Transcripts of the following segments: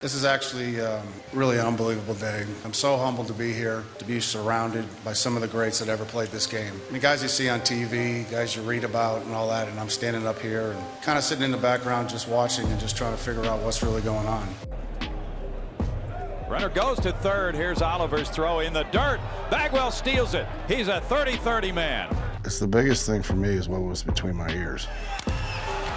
This is actually really an unbelievable day. I'm so humbled to be here, to be surrounded by some of the greats that ever played this game. I mean, guys you see on TV, guys you read about and all that, and I'm standing up here and kind of sitting in the background just watching and just trying to figure out what's really going on. Runner goes to third. Here's Oliver's throw in the dirt. Bagwell steals it. He's a 30-30 man. It's the biggest thing for me is what was between my ears.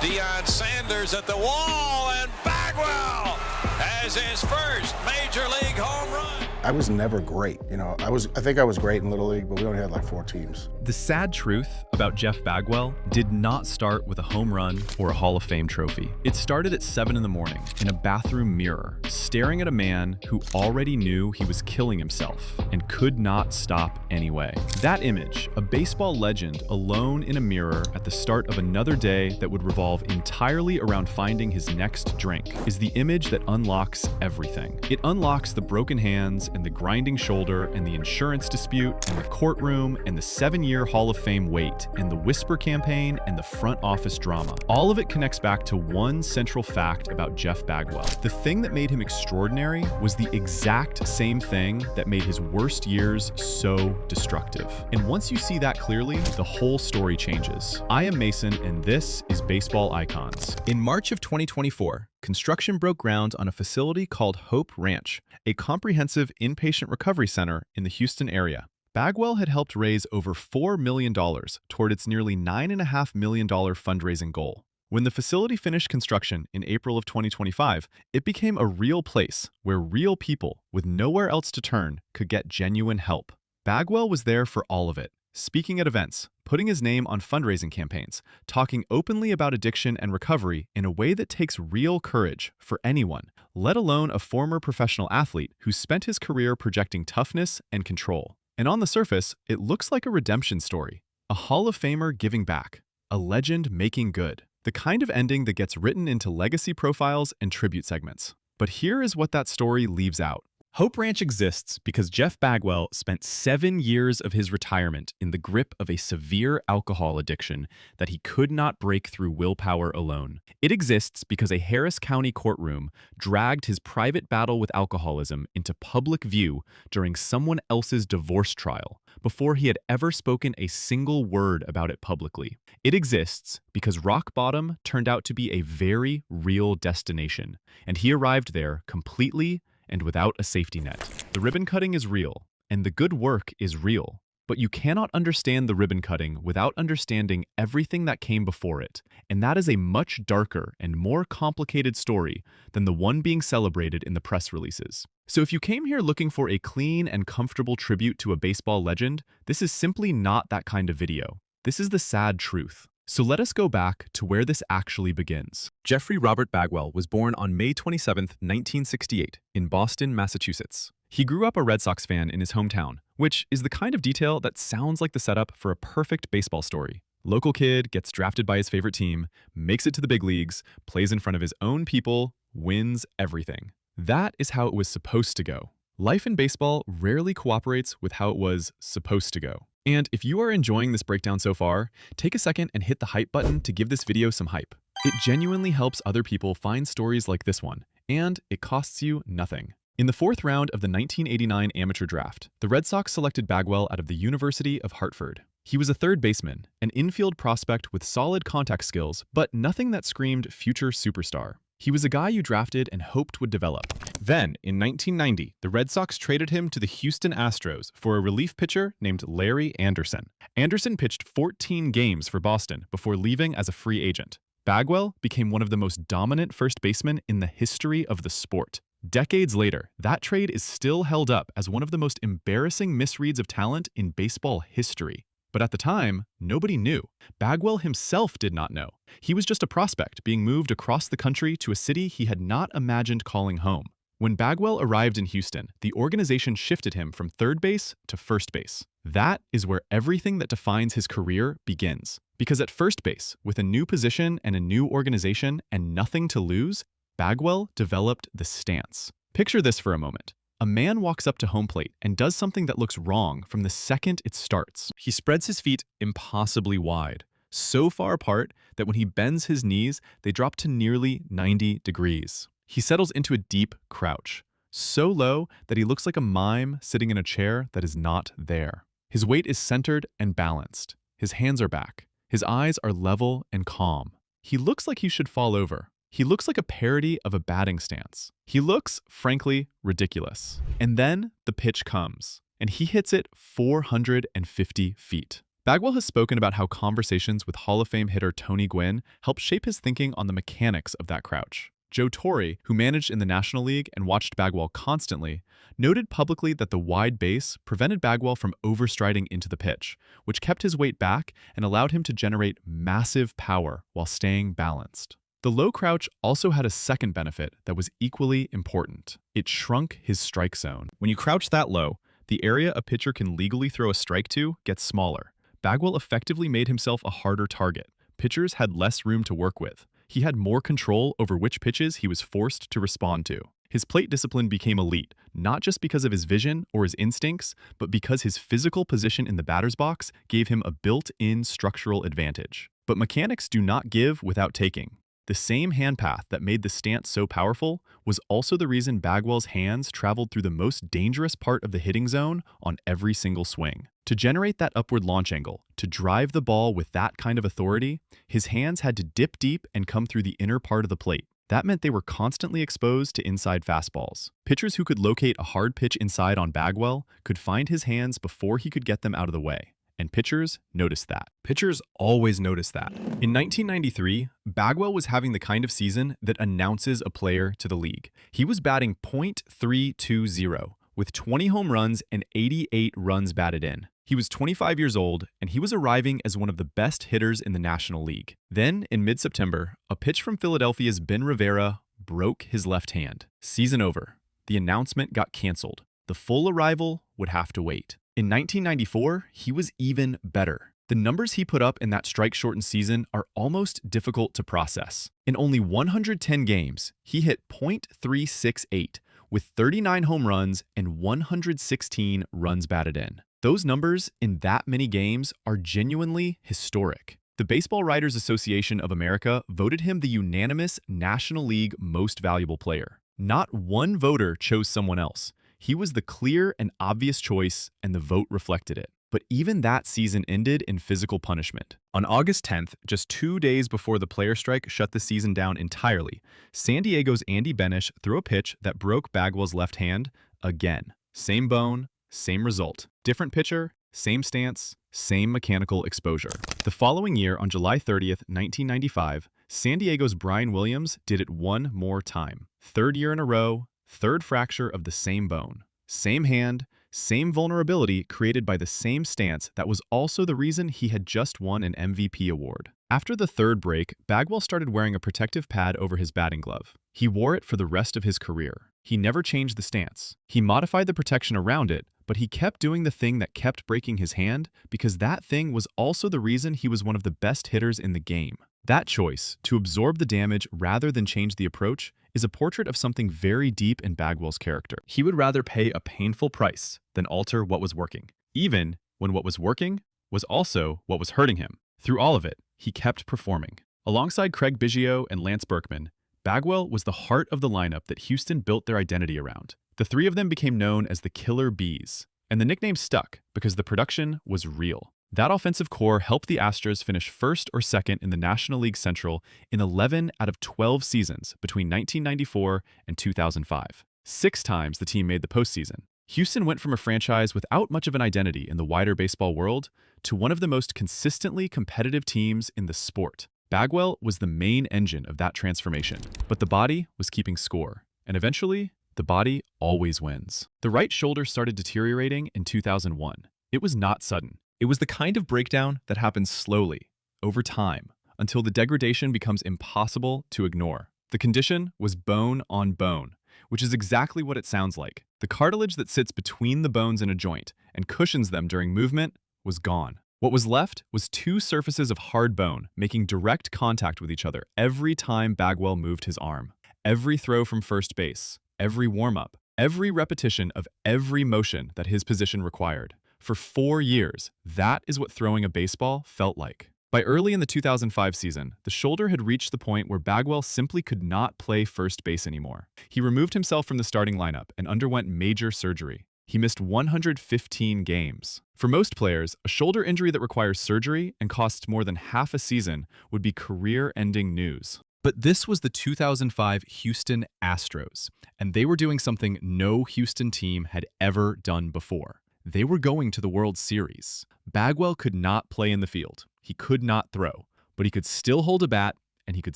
Deion Sanders at the wall, and Bagwell has his first Major League home run. I was never great. I think I was great in Little League, but we only had like 4 teams. The sad truth about Jeff Bagwell did not start with a home run or a Hall of Fame trophy. It started at 7 in the morning in a bathroom mirror, staring at a man who already knew he was killing himself and could not stop anyway. That image, a baseball legend alone in a mirror at the start of another day that would revolve entirely around finding his next drink, is the image that unlocks everything. It unlocks the broken hands and the grinding shoulder and the insurance dispute and the courtroom and the 7-year Hall of Fame wait and the whisper campaign and the front office drama. All of it connects back to one central fact about Jeff Bagwell. The thing that made him extraordinary was the exact same thing that made his worst years so destructive. And once you see that clearly, the whole story changes. I am Mason, and this is Baseball Icons. In March of 2024, construction broke ground on a facility called Hope Ranch, a comprehensive inpatient recovery center in the Houston area. Bagwell had helped raise over $4 million toward its nearly $9.5 million fundraising goal. When the facility finished construction in April of 2025, it became a real place where real people with nowhere else to turn could get genuine help. Bagwell was there for all of it, speaking at events, putting his name on fundraising campaigns, talking openly about addiction and recovery in a way that takes real courage for anyone, let alone a former professional athlete who spent his career projecting toughness and control. And on the surface, it looks like a redemption story, a Hall of Famer giving back, a legend making good, the kind of ending that gets written into legacy profiles and tribute segments. But here is what that story leaves out. Hope Ranch exists because Jeff Bagwell spent 7 years of his retirement in the grip of a severe alcohol addiction that he could not break through willpower alone. It exists because a Harris County courtroom dragged his private battle with alcoholism into public view during someone else's divorce trial before he had ever spoken a single word about it publicly. It exists because rock bottom turned out to be a very real destination, and he arrived there completely and without a safety net. The ribbon cutting is real, and the good work is real, but you cannot understand the ribbon cutting without understanding everything that came before it, and that is a much darker and more complicated story than the one being celebrated in the press releases. So if you came here looking for a clean and comfortable tribute to a baseball legend, this is simply not that kind of video. This is the sad truth. So let us go back to where this actually begins. Jeffrey Robert Bagwell was born on May 27, 1968, in Boston, Massachusetts. He grew up a Red Sox fan in his hometown, which is the kind of detail that sounds like the setup for a perfect baseball story. Local kid gets drafted by his favorite team, makes it to the big leagues, plays in front of his own people, wins everything. That is how it was supposed to go. Life in baseball rarely cooperates with how it was supposed to go. And if you are enjoying this breakdown so far, take a second and hit the hype button to give this video some hype. It genuinely helps other people find stories like this one, and it costs you nothing. In the 4th round of the 1989 amateur draft, the Red Sox selected Bagwell out of the University of Hartford. He was a third baseman, an infield prospect with solid contact skills, but nothing that screamed future superstar. He was a guy you drafted and hoped would develop. Then, in 1990, the Red Sox traded him to the Houston Astros for a relief pitcher named Larry Anderson. Anderson pitched 14 games for Boston before leaving as a free agent. Bagwell became one of the most dominant first basemen in the history of the sport. Decades later, that trade is still held up as one of the most embarrassing misreads of talent in baseball history. But at the time, nobody knew. Bagwell himself did not know. He was just a prospect being moved across the country to a city he had not imagined calling home. When Bagwell arrived in Houston, the organization shifted him from third base to first base. That is where everything that defines his career begins. Because at first base, with a new position and a new organization and nothing to lose, Bagwell developed the stance. Picture this for a moment. A man walks up to home plate and does something that looks wrong from the second it starts. He spreads his feet impossibly wide, so far apart that when he bends his knees, they drop to nearly 90 degrees. He settles into a deep crouch, so low that he looks like a mime sitting in a chair that is not there. His weight is centered and balanced. His hands are back. His eyes are level and calm. He looks like he should fall over. He looks like a parody of a batting stance. He looks, frankly, ridiculous. And then the pitch comes, and he hits it 450 feet. Bagwell has spoken about how conversations with Hall of Fame hitter Tony Gwynn helped shape his thinking on the mechanics of that crouch. Joe Torre, who managed in the National League and watched Bagwell constantly, noted publicly that the wide base prevented Bagwell from overstriding into the pitch, which kept his weight back and allowed him to generate massive power while staying balanced. The low crouch also had a second benefit that was equally important. It shrunk his strike zone. When you crouch that low, the area a pitcher can legally throw a strike to gets smaller. Bagwell effectively made himself a harder target. Pitchers had less room to work with. He had more control over which pitches he was forced to respond to. His plate discipline became elite, not just because of his vision or his instincts, but because his physical position in the batter's box gave him a built-in structural advantage. But mechanics do not give without taking. The same hand path that made the stance so powerful was also the reason Bagwell's hands traveled through the most dangerous part of the hitting zone on every single swing. To generate that upward launch angle, to drive the ball with that kind of authority, his hands had to dip deep and come through the inner part of the plate. That meant they were constantly exposed to inside fastballs. Pitchers who could locate a hard pitch inside on Bagwell could find his hands before he could get them out of the way. And pitchers noticed that. Pitchers always notice that. In 1993, Bagwell was having the kind of season that announces a player to the league. He was batting .320 with 20 home runs and 88 runs batted in. He was 25 years old, and he was arriving as one of the best hitters in the National League. Then, in mid-September, a pitch from Philadelphia's Ben Rivera broke his left hand. Season over. The announcement got canceled. The full arrival would have to wait. In 1994, he was even better. The numbers he put up in that strike-shortened season are almost difficult to process. In only 110 games, he hit .368 with 39 home runs and 116 runs batted in. Those numbers in that many games are genuinely historic. The Baseball Writers Association of America voted him the unanimous National League Most Valuable Player. Not one voter chose someone else. He was the clear and obvious choice, and the vote reflected it. But even that season ended in physical punishment. On August 10th, just 2 days before the player strike shut the season down entirely, San Diego's Andy Benish threw a pitch that broke Bagwell's left hand again. Same bone, same result. Different pitcher, same stance, same mechanical exposure. The following year, on July 30th, 1995, San Diego's Brian Williams did it one more time. Third year in a row, third fracture of the same bone. Same hand, same vulnerability created by the same stance that was also the reason he had just won an MVP award. After the third break, Bagwell started wearing a protective pad over his batting glove. He wore it for the rest of his career. He never changed the stance. He modified the protection around it, but he kept doing the thing that kept breaking his hand because that thing was also the reason he was one of the best hitters in the game. That choice, to absorb the damage rather than change the approach, is a portrait of something very deep in Bagwell's character. He would rather pay a painful price than alter what was working, even when what was working was also what was hurting him. Through all of it, he kept performing. Alongside Craig Biggio and Lance Berkman, Bagwell was the heart of the lineup that Houston built their identity around. The three of them became known as the Killer Bees, and the nickname stuck because the production was real. That offensive core helped the Astros finish first or second in the National League Central in 11 out of 12 seasons between 1994 and 2005. 6 times the team made the postseason. Houston went from a franchise without much of an identity in the wider baseball world to one of the most consistently competitive teams in the sport. Bagwell was the main engine of that transformation, but the body was keeping score, and eventually, the body always wins. The right shoulder started deteriorating in 2001. It was not sudden. It was the kind of breakdown that happens slowly, over time, until the degradation becomes impossible to ignore. The condition was bone on bone, which is exactly what it sounds like. The cartilage that sits between the bones in a joint and cushions them during movement was gone. What was left was 2 surfaces of hard bone making direct contact with each other every time Bagwell moved his arm. Every throw from first base, every warm-up, every repetition of every motion that his position required. For 4 years, that is what throwing a baseball felt like. By early in the 2005 season, the shoulder had reached the point where Bagwell simply could not play first base anymore. He removed himself from the starting lineup and underwent major surgery. He missed 115 games. For most players, a shoulder injury that requires surgery and costs more than half a season would be career-ending news. But this was the 2005 Houston Astros, and they were doing something no Houston team had ever done before. They were going to the World Series. Bagwell could not play in the field. He could not throw, but he could still hold a bat and he could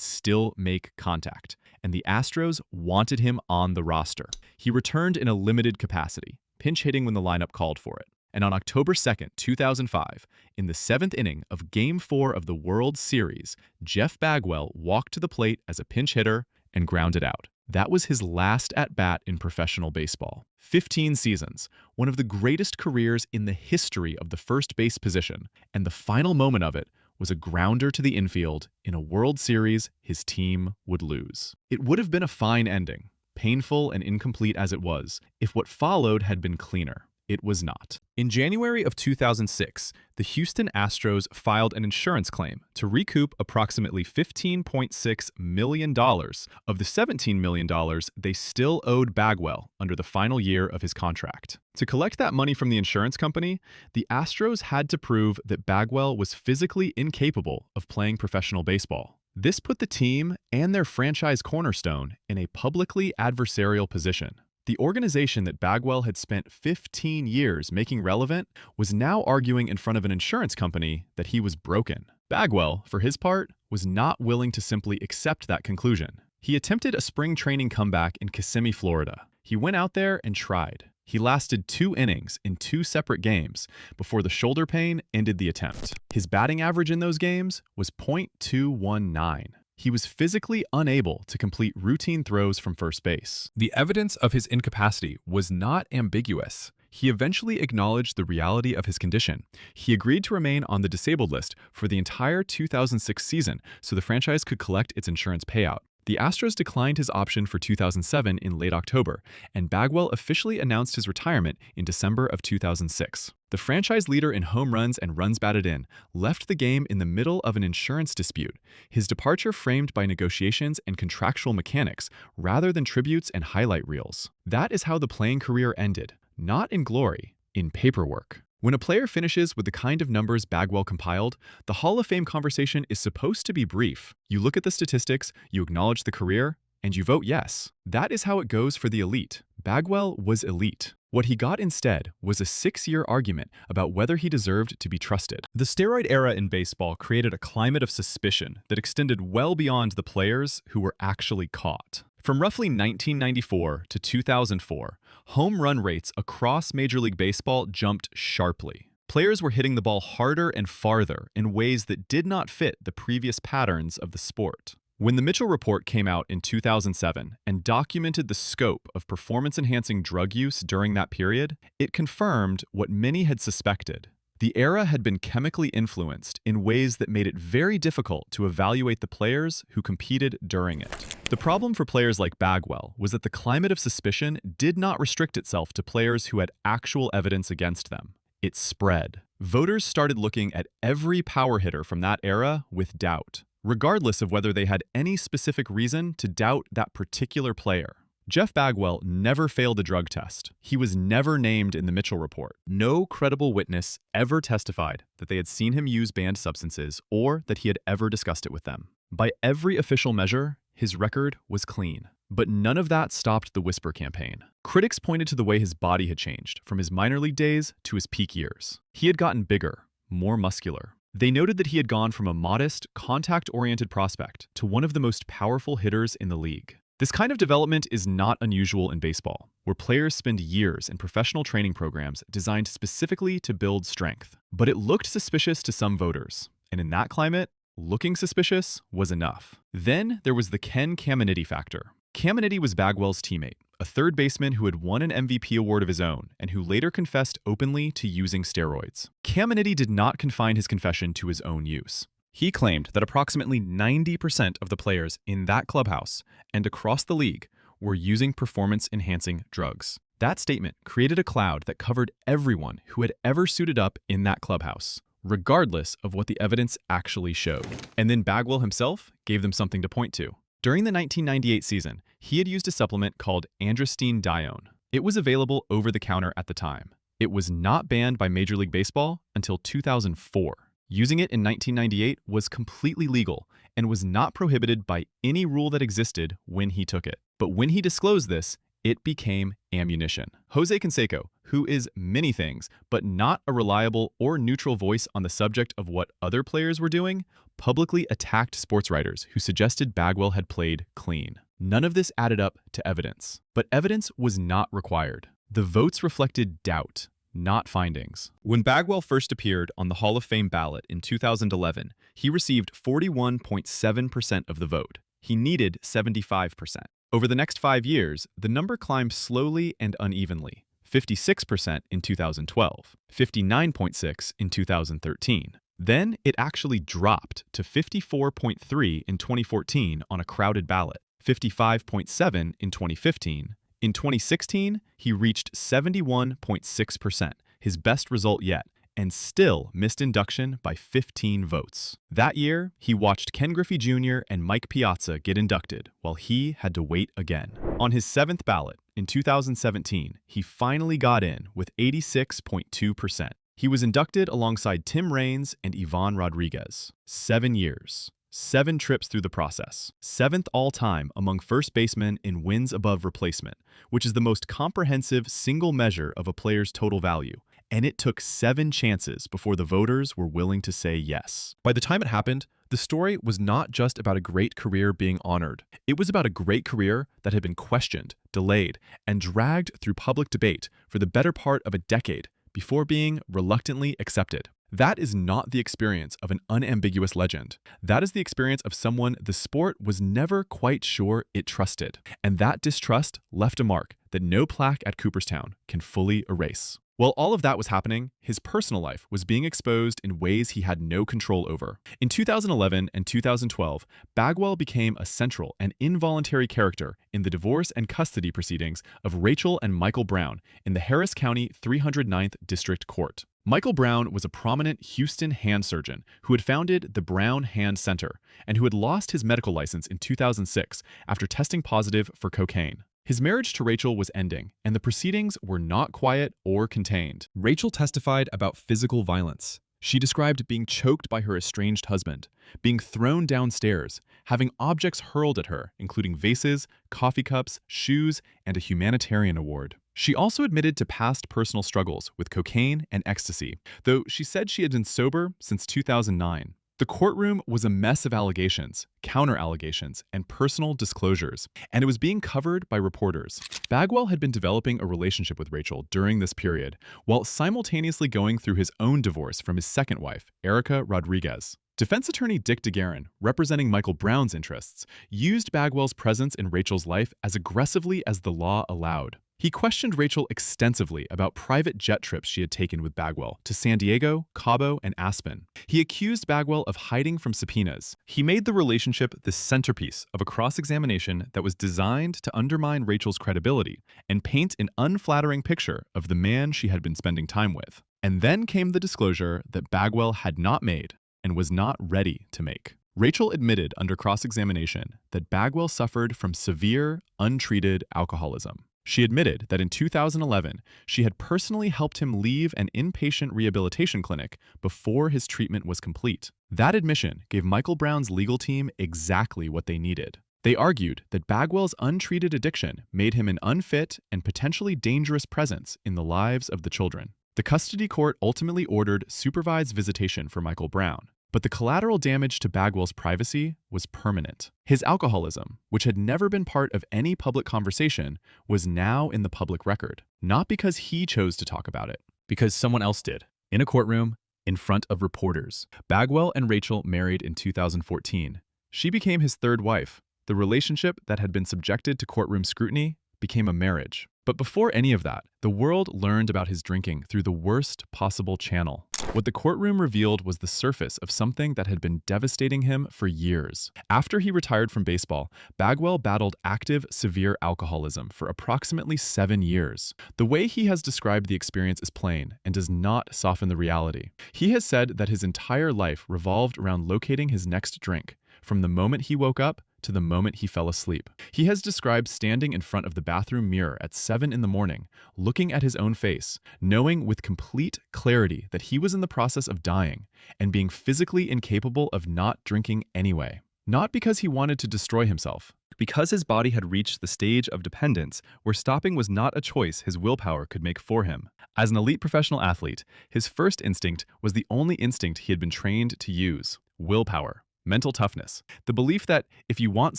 still make contact. And the Astros wanted him on the roster. He returned in a limited capacity, pinch hitting when the lineup called for it. And on October 2nd, 2005, in the 7th inning of Game 4 of the World Series, Jeff Bagwell walked to the plate as a pinch hitter and grounded out. That was his last at-bat in professional baseball. 15 seasons, one of the greatest careers in the history of the first base position, and the final moment of it was a grounder to the infield in a World Series his team would lose. It would have been a fine ending, painful and incomplete as it was, if what followed had been cleaner. It was not. In January of 2006, the Houston Astros filed an insurance claim to recoup approximately $15.6 million of the $17 million they still owed Bagwell under the final year of his contract. To collect that money from the insurance company, the Astros had to prove that Bagwell was physically incapable of playing professional baseball. This put the team and their franchise cornerstone in a publicly adversarial position. The organization that Bagwell had spent 15 years making relevant was now arguing in front of an insurance company that he was broken. Bagwell, for his part, was not willing to simply accept that conclusion. He attempted a spring training comeback in Kissimmee, Florida. He went out there and tried. He lasted 2 innings in 2 separate games before the shoulder pain ended the attempt. His batting average in those games was .219. He was physically unable to complete routine throws from first base. The evidence of his incapacity was not ambiguous. He eventually acknowledged the reality of his condition. He agreed to remain on the disabled list for the entire 2006 season so the franchise could collect its insurance payout. The Astros declined his option for 2007 in late October, and Bagwell officially announced his retirement in December of 2006. The franchise leader in home runs and runs batted in left the game in the middle of an insurance dispute, his departure framed by negotiations and contractual mechanics rather than tributes and highlight reels. That is how the playing career ended, not in glory, in paperwork. When a player finishes with the kind of numbers Bagwell compiled, the Hall of Fame conversation is supposed to be brief. You look at the statistics, you acknowledge the career, and you vote yes. That is how it goes for the elite. Bagwell was elite. What he got instead was a 6-year argument about whether he deserved to be trusted. The steroid era in baseball created a climate of suspicion that extended well beyond the players who were actually caught. From roughly 1994 to 2004, home run rates across Major League Baseball jumped sharply. Players were hitting the ball harder and farther in ways that did not fit the previous patterns of the sport. When the Mitchell Report came out in 2007 and documented the scope of performance-enhancing drug use during that period, it confirmed what many had suspected. The era had been chemically influenced in ways that made it very difficult to evaluate the players who competed during it. The problem for players like Bagwell was that the climate of suspicion did not restrict itself to players who had actual evidence against them. It spread. Voters started looking at every power hitter from that era with doubt, regardless of whether they had any specific reason to doubt that particular player. Jeff Bagwell never failed a drug test. He was never named in the Mitchell Report. No credible witness ever testified that they had seen him use banned substances or that he had ever discussed it with them. By every official measure, his record was clean. But none of that stopped the whisper campaign. Critics pointed to the way his body had changed from his minor league days to his peak years. He had gotten bigger, more muscular. They noted that he had gone from a modest, contact-oriented prospect to one of the most powerful hitters in the league. This kind of development is not unusual in baseball, where players spend years in professional training programs designed specifically to build strength. But it looked suspicious to some voters, and in that climate, looking suspicious was enough. Then there was the Ken Caminiti factor. Caminiti was Bagwell's teammate, a third baseman who had won an MVP award of his own and who later confessed openly to using steroids. Caminiti did not confine his confession to his own use. He claimed that approximately 90% of the players in that clubhouse and across the league were using performance-enhancing drugs. That statement created a cloud that covered everyone who had ever suited up in that clubhouse, regardless of what the evidence actually showed. And then Bagwell himself gave them something to point to. During the 1998 season, he had used a supplement called androstenedione. It was available over the counter at the time. It was not banned by Major League Baseball until 2004. Using it in 1998 was completely legal and was not prohibited by any rule that existed when he took it. But when he disclosed this, it became ammunition. Jose Canseco, who is many things, but not a reliable or neutral voice on the subject of what other players were doing, publicly attacked sports writers who suggested Bagwell had played clean. None of this added up to evidence, but evidence was not required. The votes reflected doubt, not findings. When Bagwell first appeared on the Hall of Fame ballot in 2011, he received 41.7% of the vote. He needed 75%. Over the next 5 years, the number climbed slowly and unevenly. 56% in 2012, 59.6% in 2013. Then it actually dropped to 54.3% in 2014 on a crowded ballot, 55.7% in 2015. In 2016, he reached 71.6%, his best result yet, and still missed induction by 15 votes. That year, he watched Ken Griffey Jr. and Mike Piazza get inducted, while he had to wait again. On his 7th ballot, in 2017, he finally got in with 86.2%. He was inducted alongside Tim Raines and Ivan Rodriguez. 7 years. 7 trips through the process. 7th all-time among first basemen in wins above replacement, which is the most comprehensive single measure of a player's total value. And it took 7 chances before the voters were willing to say yes. By the time it happened, the story was not just about a great career being honored. It was about a great career that had been questioned, delayed, and dragged through public debate for the better part of a decade before being reluctantly accepted. That is not the experience of an unambiguous legend. That is the experience of someone the sport was never quite sure it trusted. And that distrust left a mark that no plaque at Cooperstown can fully erase. While all of that was happening, his personal life was being exposed in ways he had no control over. In 2011 and 2012, Bagwell became a central and involuntary character in the divorce and custody proceedings of Rachel and Michael Brown in the Harris County 309th District Court. Michael Brown was a prominent Houston hand surgeon who had founded the Brown Hand Center and who had lost his medical license in 2006 after testing positive for cocaine. His marriage to Rachel was ending, and the proceedings were not quiet or contained. Rachel testified about physical violence. She described being choked by her estranged husband, being thrown downstairs, having objects hurled at her, including vases, coffee cups, shoes, and a humanitarian award. She also admitted to past personal struggles with cocaine and ecstasy, though she said she had been sober since 2009. The courtroom was a mess of allegations, counter-allegations, and personal disclosures, and it was being covered by reporters. Bagwell had been developing a relationship with Rachel during this period, while simultaneously going through his own divorce from his second wife, Erica Rodriguez. Defense attorney Dick DeGuerin, representing Michael Brown's interests, used Bagwell's presence in Rachel's life as aggressively as the law allowed. He questioned Rachel extensively about private jet trips she had taken with Bagwell to San Diego, Cabo, and Aspen. He accused Bagwell of hiding from subpoenas. He made the relationship the centerpiece of a cross-examination that was designed to undermine Rachel's credibility and paint an unflattering picture of the man she had been spending time with. And then came the disclosure that Bagwell had not made and was not ready to make. Rachel admitted under cross-examination that Bagwell suffered from severe, untreated alcoholism. She admitted that in 2011, she had personally helped him leave an inpatient rehabilitation clinic before his treatment was complete. That admission gave Michael Brown's legal team exactly what they needed. They argued that Bagwell's untreated addiction made him an unfit and potentially dangerous presence in the lives of the children. The custody court ultimately ordered supervised visitation for Michael Brown, but the collateral damage to Bagwell's privacy was permanent. His alcoholism, which had never been part of any public conversation, was now in the public record. Not because he chose to talk about it, because someone else did. In a courtroom, in front of reporters. Bagwell and Rachel married in 2014. She became his third wife. The relationship that had been subjected to courtroom scrutiny became a marriage. But before any of that, the world learned about his drinking through the worst possible channel. What the courtroom revealed was the surface of something that had been devastating him for years. After he retired from baseball, Bagwell battled active, severe alcoholism for approximately 7 years. The way he has described the experience is plain and does not soften the reality. He has said that his entire life revolved around locating his next drink, from the moment he woke up to the moment he fell asleep. He has described standing in front of the bathroom mirror at 7 in the morning, looking at his own face, knowing with complete clarity that he was in the process of dying, and being physically incapable of not drinking anyway. Not because he wanted to destroy himself, because his body had reached the stage of dependence where stopping was not a choice his willpower could make for him. As an elite professional athlete, his first instinct was the only instinct he had been trained to use: willpower. Mental toughness. The belief that if you want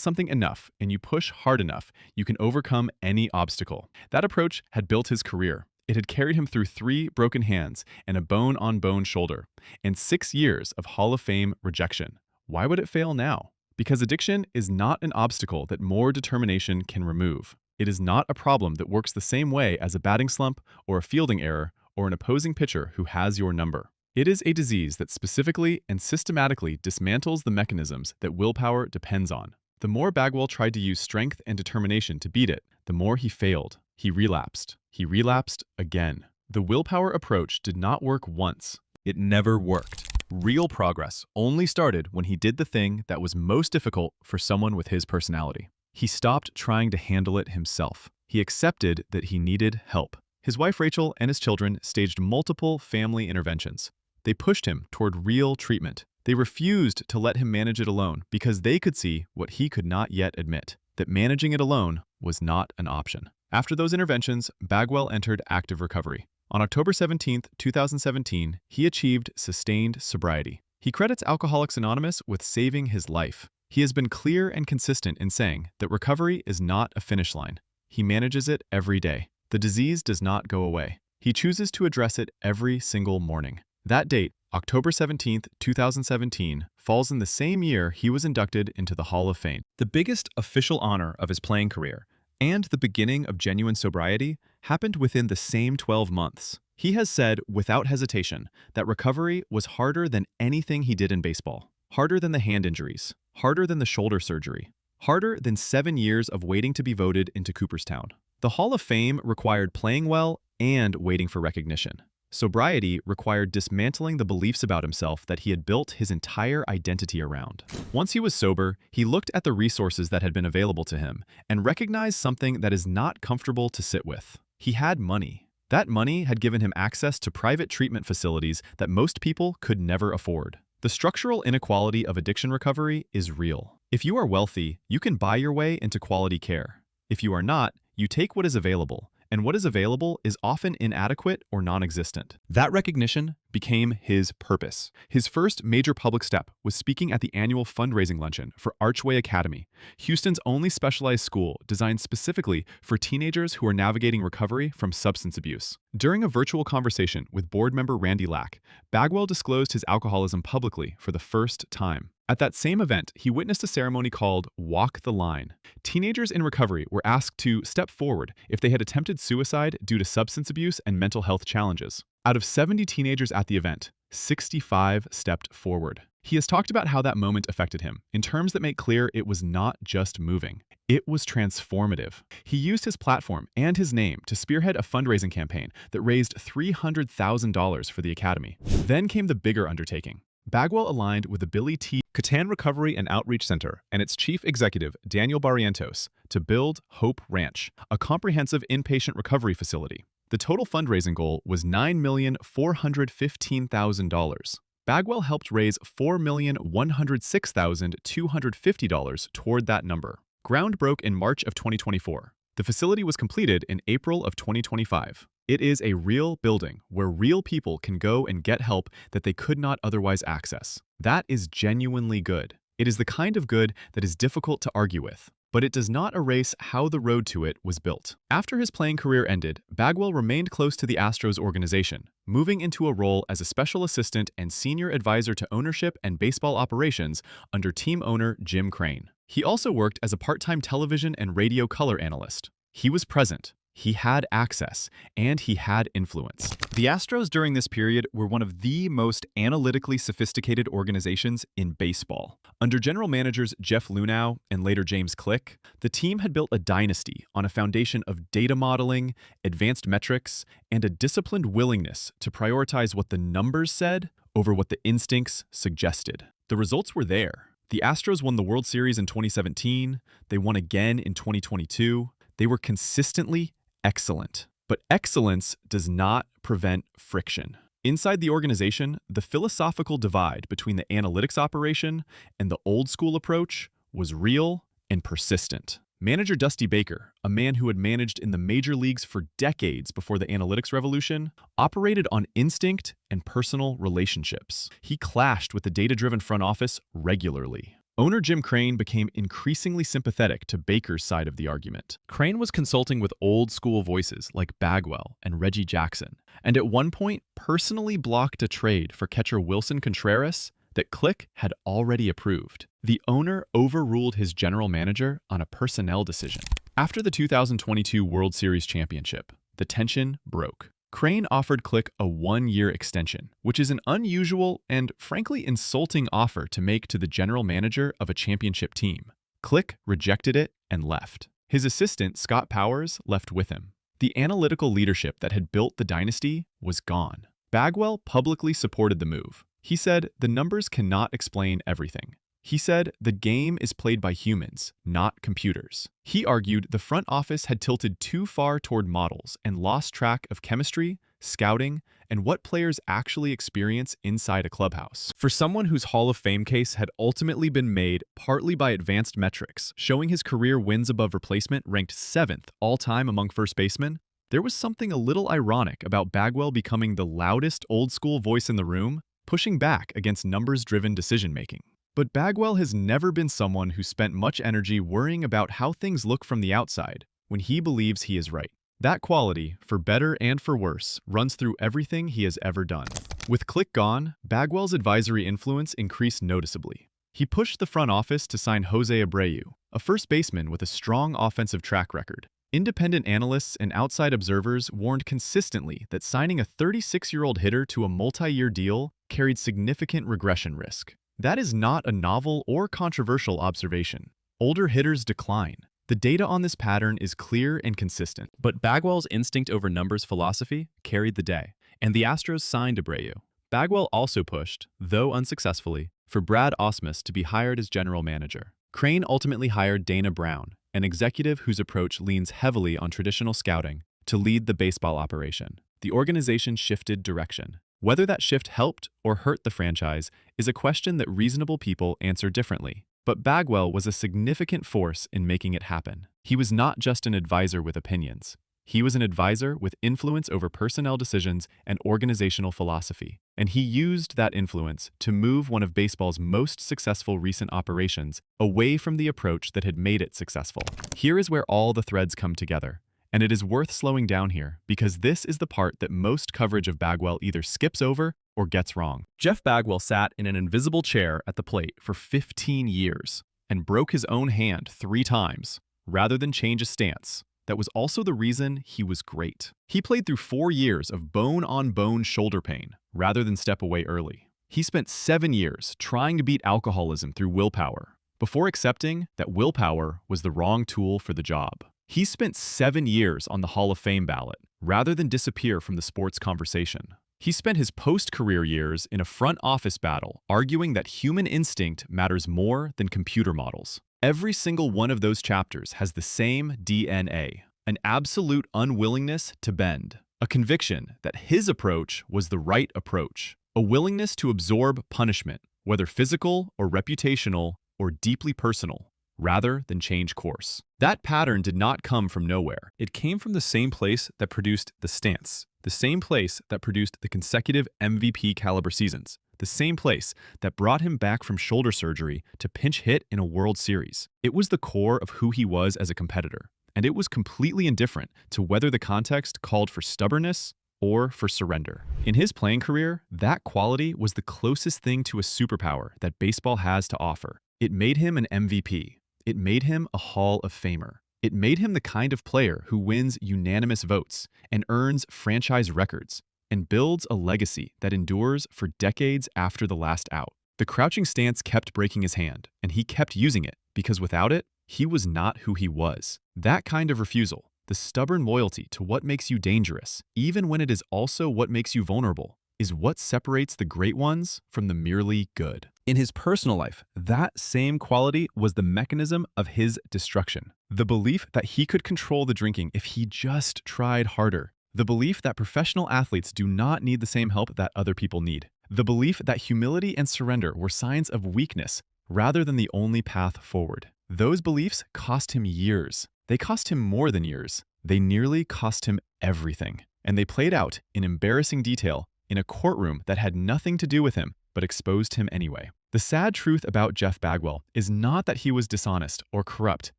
something enough and you push hard enough, you can overcome any obstacle. That approach had built his career. It had carried him through 3 broken hands and a bone-on-bone shoulder, and 6 years of Hall of Fame rejection. Why would it fail now? Because addiction is not an obstacle that more determination can remove. It is not a problem that works the same way as a batting slump or a fielding error or an opposing pitcher who has your number. It is a disease that specifically and systematically dismantles the mechanisms that willpower depends on. The more Bagwell tried to use strength and determination to beat it, the more he failed. He relapsed. He relapsed again. The willpower approach did not work once. It never worked. Real progress only started when he did the thing that was most difficult for someone with his personality. He stopped trying to handle it himself. He accepted that he needed help. His wife Rachel and his children staged multiple family interventions. They pushed him toward real treatment. They refused to let him manage it alone because they could see what he could not yet admit, that managing it alone was not an option. After those interventions, Bagwell entered active recovery. On October 17, 2017, he achieved sustained sobriety. He credits Alcoholics Anonymous with saving his life. He has been clear and consistent in saying that recovery is not a finish line. He manages it every day. The disease does not go away. He chooses to address it every single morning. That date, October 17, 2017, falls in the same year he was inducted into the Hall of Fame. The biggest official honor of his playing career, and the beginning of genuine sobriety, happened within the same 12 months. He has said without hesitation that recovery was harder than anything he did in baseball. Harder than the hand injuries. Harder than the shoulder surgery. Harder than 7 years of waiting to be voted into Cooperstown. The Hall of Fame required playing well and waiting for recognition. Sobriety required dismantling the beliefs about himself that he had built his entire identity around. Once he was sober, he looked at the resources that had been available to him and recognized something that is not comfortable to sit with. He had money. That money had given him access to private treatment facilities that most people could never afford. The structural inequality of addiction recovery is real. If you are wealthy, you can buy your way into quality care. If you are not, you take what is available, and what is available is often inadequate or non-existent. That recognition became his purpose. His first major public step was speaking at the annual fundraising luncheon for Archway Academy, Houston's only specialized school designed specifically for teenagers who are navigating recovery from substance abuse. During a virtual conversation with board member Randy Lack, Bagwell disclosed his alcoholism publicly for the first time. At that same event, he witnessed a ceremony called Walk the Line. Teenagers in recovery were asked to step forward if they had attempted suicide due to substance abuse and mental health challenges. Out of 70 teenagers at the event, 65 stepped forward. He has talked about how that moment affected him, in terms that make clear it was not just moving. It was transformative. He used his platform and his name to spearhead a fundraising campaign that raised $300,000 for the Academy. Then came the bigger undertaking. Bagwell aligned with the Billy T. Catan Recovery and Outreach Center and its chief executive, Daniel Barrientos, to build Hope Ranch, a comprehensive inpatient recovery facility. The total fundraising goal was $9,415,000. Bagwell helped raise $4,106,250 toward that number. Ground broke in March of 2024. The facility was completed in April of 2025. It is a real building where real people can go and get help that they could not otherwise access. That is genuinely good. It is the kind of good that is difficult to argue with, but it does not erase how the road to it was built. After his playing career ended, Bagwell remained close to the Astros organization, moving into a role as a special assistant and senior advisor to ownership and baseball operations under team owner Jim Crane. He also worked as a part-time television and radio color analyst. He was present. He had access, and he had influence. The Astros during this period were one of the most analytically sophisticated organizations in baseball. Under general managers Jeff Luhnow and later James Click, the team had built a dynasty on a foundation of data modeling, advanced metrics, and a disciplined willingness to prioritize what the numbers said over what the instincts suggested. The results were there. The Astros won the World Series in 2017. They won again in 2022. They were consistently excellent. But excellence does not prevent friction. Inside the organization, the philosophical divide between the analytics operation and the old-school approach was real and persistent. Manager Dusty Baker, a man who had managed in the major leagues for decades before the analytics revolution, operated on instinct and personal relationships. He clashed with the data-driven front office regularly. Owner Jim Crane became increasingly sympathetic to Baker's side of the argument. Crane was consulting with old-school voices like Bagwell and Reggie Jackson, and at one point personally blocked a trade for catcher Wilson Contreras that Click had already approved. The owner overruled his general manager on a personnel decision. After the 2022 World Series championship, the tension broke. Crane offered Click a one-year extension, which is an unusual and frankly insulting offer to make to the general manager of a championship team. Click rejected it and left. His assistant, Scott Powers, left with him. The analytical leadership that had built the dynasty was gone. Bagwell publicly supported the move. He said, "The numbers cannot explain everything." He said, "The game is played by humans, not computers." He argued the front office had tilted too far toward models and lost track of chemistry, scouting, and what players actually experience inside a clubhouse. For someone whose Hall of Fame case had ultimately been made partly by advanced metrics, showing his career wins above replacement ranked 7th all-time among first basemen, there was something a little ironic about Bagwell becoming the loudest old-school voice in the room, pushing back against numbers-driven decision-making. But Bagwell has never been someone who spent much energy worrying about how things look from the outside when he believes he is right. That quality, for better and for worse, runs through everything he has ever done. With Click gone, Bagwell's advisory influence increased noticeably. He pushed the front office to sign Jose Abreu, a first baseman with a strong offensive track record. Independent analysts and outside observers warned consistently that signing a 36-year-old hitter to a multi-year deal carried significant regression risk. That is not a novel or controversial observation. Older hitters decline. The data on this pattern is clear and consistent. But Bagwell's instinct over numbers philosophy carried the day, and the Astros signed Abreu. Bagwell also pushed, though unsuccessfully, for Brad Ausmus to be hired as general manager. Crane ultimately hired Dana Brown, an executive whose approach leans heavily on traditional scouting, to lead the baseball operation. The organization shifted direction. Whether that shift helped or hurt the franchise is a question that reasonable people answer differently. But Bagwell was a significant force in making it happen. He was not just an advisor with opinions. He was an advisor with influence over personnel decisions and organizational philosophy. And he used that influence to move one of baseball's most successful recent operations away from the approach that had made it successful. Here is where all the threads come together. And it is worth slowing down here because this is the part that most coverage of Bagwell either skips over or gets wrong. Jeff Bagwell sat in an invisible chair at the plate for 15 years and broke his own hand 3 times rather than change a stance. That was also the reason he was great. He played through 4 years of bone-on-bone shoulder pain rather than step away early. He spent 7 years trying to beat alcoholism through willpower before accepting that willpower was the wrong tool for the job. He spent 7 years on the Hall of Fame ballot rather than disappear from the sports conversation. He spent his post-career years in a front office battle arguing that human instinct matters more than computer models. Every single one of those chapters has the same DNA, an absolute unwillingness to bend, a conviction that his approach was the right approach, a willingness to absorb punishment, whether physical or reputational or deeply personal, rather than change course. That pattern did not come from nowhere. It came from the same place that produced the stance, the same place that produced the consecutive MVP caliber seasons, the same place that brought him back from shoulder surgery to pinch hit in a World Series. It was the core of who he was as a competitor, and it was completely indifferent to whether the context called for stubbornness or for surrender. In his playing career, that quality was the closest thing to a superpower that baseball has to offer. It made him an MVP. It made him a Hall of Famer. It made him the kind of player who wins unanimous votes and earns franchise records and builds a legacy that endures for decades after the last out. The crouching stance kept breaking his hand, and he kept using it because without it, he was not who he was. That kind of refusal, the stubborn loyalty to what makes you dangerous, even when it is also what makes you vulnerable, is what separates the great ones from the merely good. In his personal life, that same quality was the mechanism of his destruction. The belief that he could control the drinking if he just tried harder. The belief that professional athletes do not need the same help that other people need. The belief that humility and surrender were signs of weakness rather than the only path forward. Those beliefs cost him years. They cost him more than years. They nearly cost him everything. And they played out in embarrassing detail in a courtroom that had nothing to do with him, but exposed him anyway. The sad truth about Jeff Bagwell is not that he was dishonest or corrupt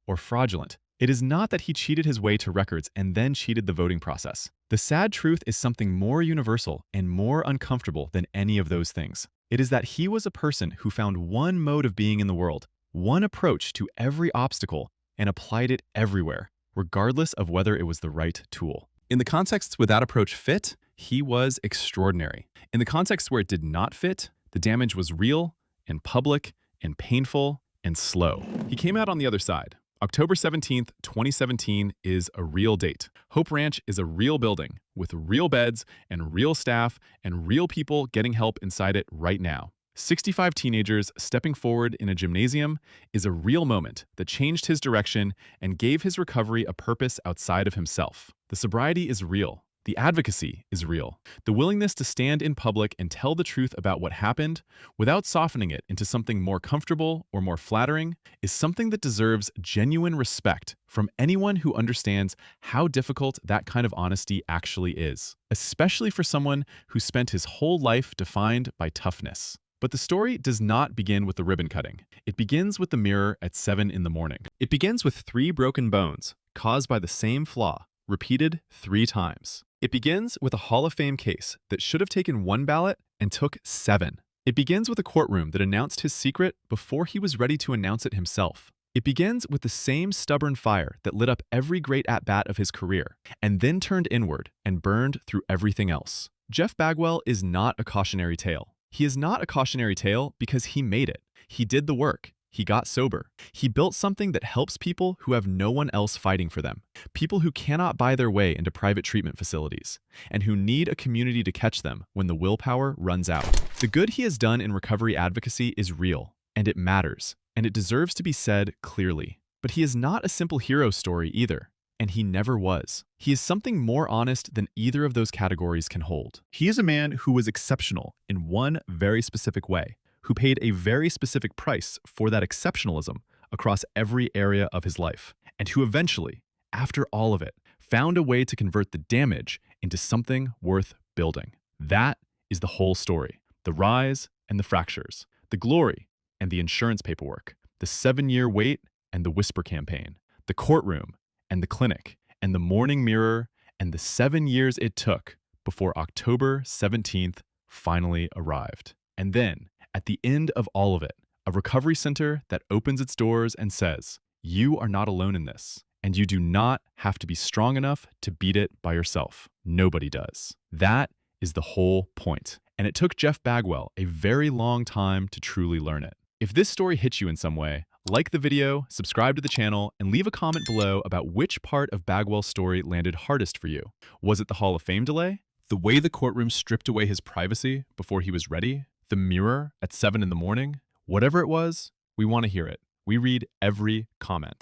or fraudulent. It is not that he cheated his way to records and then cheated the voting process. The sad truth is something more universal and more uncomfortable than any of those things. It is that he was a person who found one mode of being in the world, one approach to every obstacle, and applied it everywhere, regardless of whether it was the right tool. In the contexts where that approach fit, he was extraordinary. In the contexts where it did not fit, the damage was real and public and painful and slow. He came out on the other side. October 17th, 2017 is a real date. Hope Ranch is a real building with real beds and real staff and real people getting help inside it right now. 65 teenagers stepping forward in a gymnasium is a real moment that changed his direction and gave his recovery a purpose outside of himself. The sobriety is real. The advocacy is real. The willingness to stand in public and tell the truth about what happened without softening it into something more comfortable or more flattering is something that deserves genuine respect from anyone who understands how difficult that kind of honesty actually is, especially for someone who spent his whole life defined by toughness. But the story does not begin with the ribbon cutting. It begins with the mirror at 7 in the morning. It begins with 3 broken bones caused by the same flaw, repeated 3 times. It begins with a Hall of Fame case that should have taken 1 ballot and took 7. It begins with a courtroom that announced his secret before he was ready to announce it himself. It begins with the same stubborn fire that lit up every great at-bat of his career, and then turned inward and burned through everything else. Jeff Bagwell is not a cautionary tale. He is not a cautionary tale because he made it. He did the work. He got sober. He built something that helps people who have no one else fighting for them. People who cannot buy their way into private treatment facilities, and who need a community to catch them when the willpower runs out. The good he has done in recovery advocacy is real, and it matters, and it deserves to be said clearly. But he is not a simple hero story either, and he never was. He is something more honest than either of those categories can hold. He is a man who was exceptional in one very specific way, who paid a very specific price for that exceptionalism across every area of his life, and who eventually, after all of it, found a way to convert the damage into something worth building. That is the whole story. The rise and the fractures, the glory and the insurance paperwork, the 7-year wait and the whisper campaign, the courtroom and the clinic, and the morning mirror, and the 7 years it took before October 17th finally arrived. And then, at the end of all of it, a recovery center that opens its doors and says, you are not alone in this, and you do not have to be strong enough to beat it by yourself. Nobody does. That is the whole point. And it took Jeff Bagwell a very long time to truly learn it. If this story hits you in some way, like the video, subscribe to the channel, and leave a comment below about which part of Bagwell's story landed hardest for you. Was it the Hall of Fame delay? The way the courtroom stripped away his privacy before he was ready? The mirror at 7 in the morning? Whatever it was, we want to hear it. We read every comment.